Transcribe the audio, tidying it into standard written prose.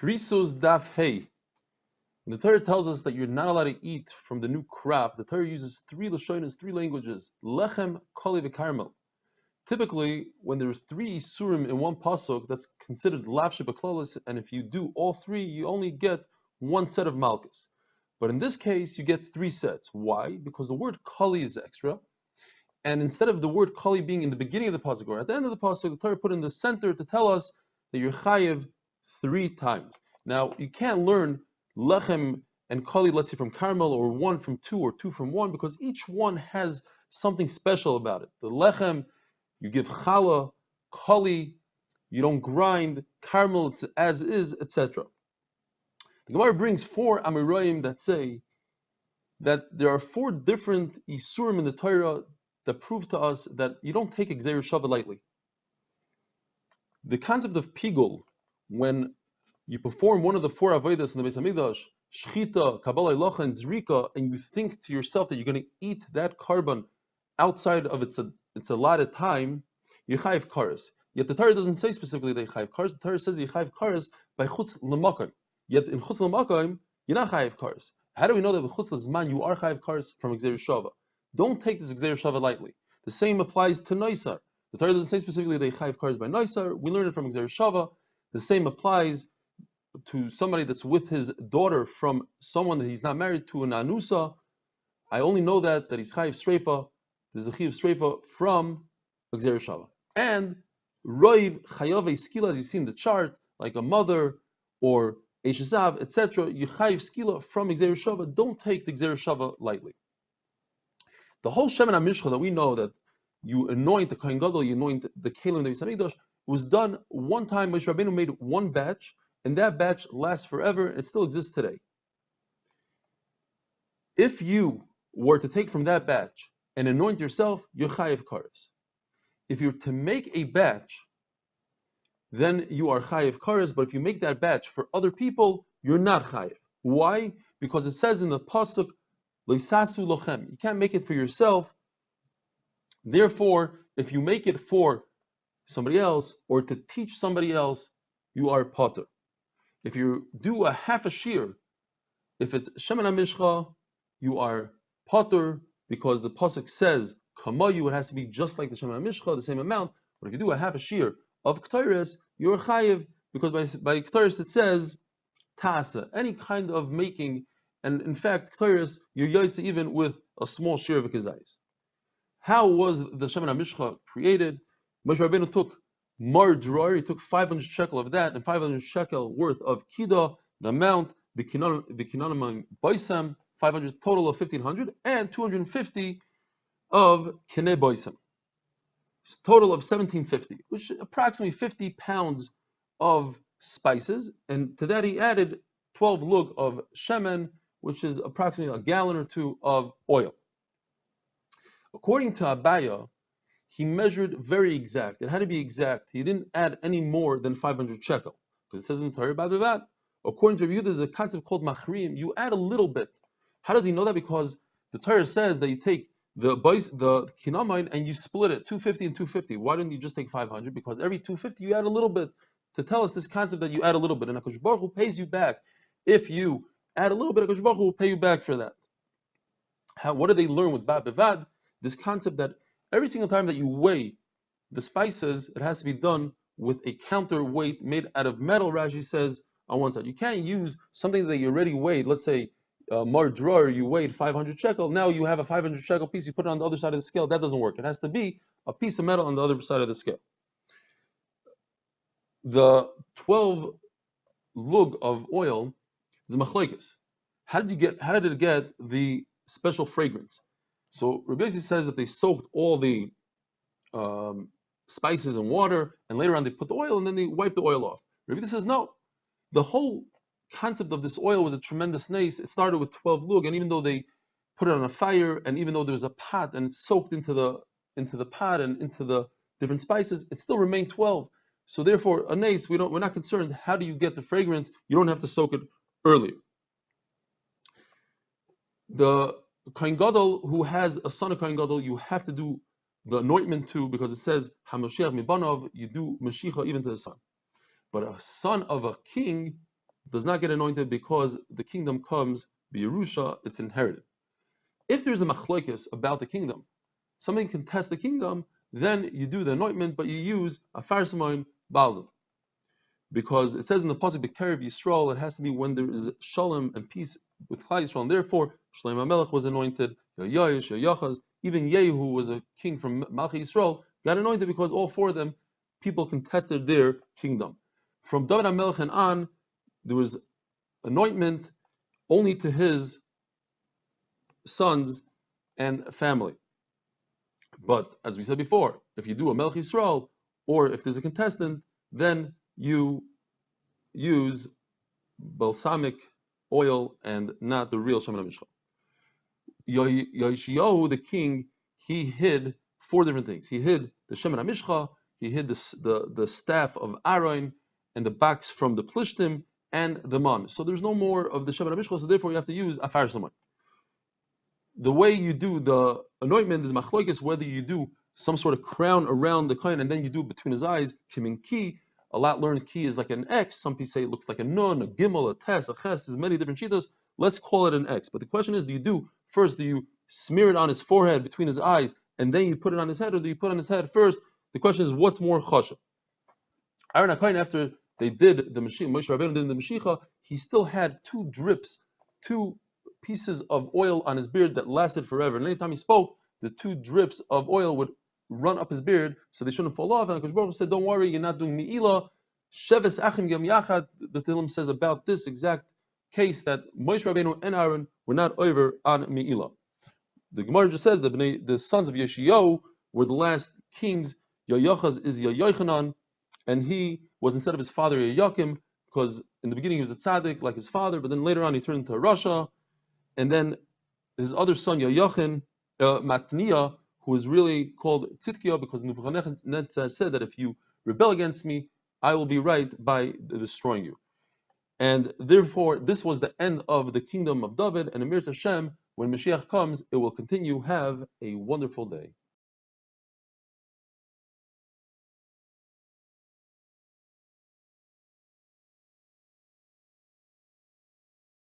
Krisus daf hey. The Torah tells us that you're not allowed to eat from the new crop. The Torah uses three lashonos, three languages: lechem, koli, v'karmel. Typically, when there's three isurim in one pasuk, that's considered lav shebaklalis, and if you do all three, you only get one set of malchus. But in this case, you get three sets. Why? Because the word koli is extra, and instead of the word koli being in the beginning of the pasuk or at the end of the pasuk, the Torah put in the center to tell us that you're chayiv three times. Now, you can't learn lechem and kali, let's say from Carmel, or one from two, or two from one, because each one has something special about it. The lechem, you give challah; kali, you don't grind; Carmel, it's as is, etc. The Gemara brings four Amirayim that say that there are four different isurim in the Torah that prove to us that you don't take Gzeir Shava lightly. The concept of pigul, when you perform one of the four avodas in the Beis Hamikdash, shchita, kabbalah ilacha, and zrika, and you think to yourself that you're going to eat that carbon outside of its allotted time, you chayiv kares. Yet the Torah doesn't say specifically that you chayiv kares. The Torah says that you chayiv kares by chutz l'makayim. Yet in chutz l'makayim, you're not chayiv kares. How do we know that with chutz l'zman you are chayiv kares from Gzeir Shava? Don't take this Gzeir Shava lightly. The same applies to Noisar. The Torah doesn't say specifically that you chayiv kares by Noisar. We learn it from Gzeir Shava. The same applies to somebody that's with his daughter from someone that he's not married to, an anusa. I only know that he's chayiv sreifa. There's a chayiv sreifa from Gzeir Shava. And roiv chayav skila, as you see in the chart, like a mother or eshezav, etc. You chayiv skila from Gzeir Shava. Don't take the Gzeir Shava lightly. The whole Shemen HaMishcha that we know that you anoint the Kohen Gadol, you anoint the Kelim in the Beis Hamikdash, was done one time. Moshe Rabbeinu made one batch, and that batch lasts forever. It still exists today. If you were to take from that batch and anoint yourself, you're chayiv kares. If you're to make a batch, then you are chayiv kares. But if you make that batch for other people, you're not chayiv. Why? Because it says in the pasuk, Leisasu lochem. You can't make it for yourself. Therefore, if you make it for somebody else or to teach somebody else, you are potter. If you do a half a shear, if it's Shemen HaMishcha, you are potter because the pasuk says kamayu, it has to be just like the Shemen HaMishcha, the same amount. But if you do a half a shear of Kereisos, you're chayiv because by Kereisos it says tasa, any kind of making. And in fact, Kereisos, you're yaitze even with a small shear of a kezayis. How was the Shemen HaMishcha created? Moshe Rabbeinu took mar dror, he took 500 shekel of that, and 500 shekel worth of kida, the amount, v'kinanim boisam, 500 total of 1,500, and 250 of kinei boisam. Total of 1,750, which is approximately 50 pounds of spices, and to that he added 12 lug of shemen, which is approximately a gallon or two of oil. According to Abaya, he measured very exact. It had to be exact. He didn't add any more than 500 shekel, because it says in the Torah, bad. According to Yehuda, there's a concept called machrim. You add a little bit. How does he know that? Because the Torah says that you take the kinamain and you split it, 250 and 250. Why didn't you just take 500? Because every 250 you add a little bit, to tell us this concept that you add a little bit. And HaKadosh Baruch Hu pays you back. If you add a little bit, HaKadosh Baruch Hu will pay you back for that. What do they learn with Bad Bevad? This concept that every single time that you weigh the spices, it has to be done with a counterweight made out of metal, Rashi says, on one side. You can't use something that you already weighed. Let's say, mar dror, you weighed 500 shekel. Now you have a 500 shekel piece, you put it on the other side of the scale. That doesn't work. It has to be a piece of metal on the other side of the scale. The 12 lug of oil is a machlokes. How did it get the special fragrance? So Rabbi Yossi says that they soaked all the spices in water, and later on they put the oil, and then they wiped the oil off. Rabbi Yossi says no. The whole concept of this oil was a tremendous nace. It started with 12 lug, and even though they put it on a fire, and even though there was a pot and it soaked into the pot and into the different spices, it still remained 12. So therefore, a nace, we're not concerned. How do you get the fragrance? You don't have to soak it earlier. The Kohen Gadol who has a son of Kohen Gadol, you have to do the anointment to, because it says HaMashiach Mibanov, you do Mashiach even to the son. But a son of a king, does not get anointed because the kingdom comes b'Yerusha, it's inherited. If there's a machlokes about the kingdom, somebody can test the kingdom, then you do the anointment, but you use a farsimon balsam. Because it says in the pasuk B'kerev Yisrael, it has to be when there is shalom and peace with Klal Yisrael, and therefore Shlomo HaMelech was anointed, Yoash, Yoachaz, even Yehu, who was a king from Malchi Yisrael, got anointed because all four of them, people contested their kingdom. From David HaMelech and on, there was anointment only to his sons and family. But as we said before, if you do a Melech Yisrael, or if there's a contestant, then you use balsamic oil and not the real Shemen HaMishcha. Yoshiyahu, the king, he hid four different things. He hid the Shemen HaMishcha, he hid the staff of Aaron, and the box from the Plishtim, and the man. So there's no more of the Shemen HaMishcha, so therefore you have to use Afar Saman. The way you do the anointment is machlokes, whether you do some sort of crown around the kohen and then you do it between his eyes, kimin ki. A lot learned ki is like an X. Some people say it looks like a nun, a gimel, a tes, a ches. There's many different shitas. Let's call it an X. But the question is, do you smear it on his forehead between his eyes and then you put it on his head, or do you put it on his head first? The question is, what's more chashuv? Aaron HaKohen, after they did the Mashiach, Moshe Rabbeinu did the Mashiach, he still had two pieces of oil on his beard that lasted forever. And anytime he spoke, the two drips of oil would run up his beard, so they shouldn't fall off. And Hakadosh Baruch Hu said, "Don't worry, you're not doing mi'ilah." Sheves achim yam yachad. The Tehillim says about this exact case that Moshe Rabbeinu and Aaron were not over on mi'ilah. The Gemara just says that the sons of Yeshiyahu were the last kings. Yoachaz is Yochanan, and he was instead of his father Yoakim, because in the beginning he was a tzaddik like his father, but then later on he turned into a rasha. And then his other son, Yoachin, Matniah, who is really called Tzidkiah, because Nebuchadnezzar said that if you rebel against me, I will be right by destroying you. And therefore, this was the end of the kingdom of David, and Amir Hashem, when Mashiach comes, it will continue. Have a wonderful day.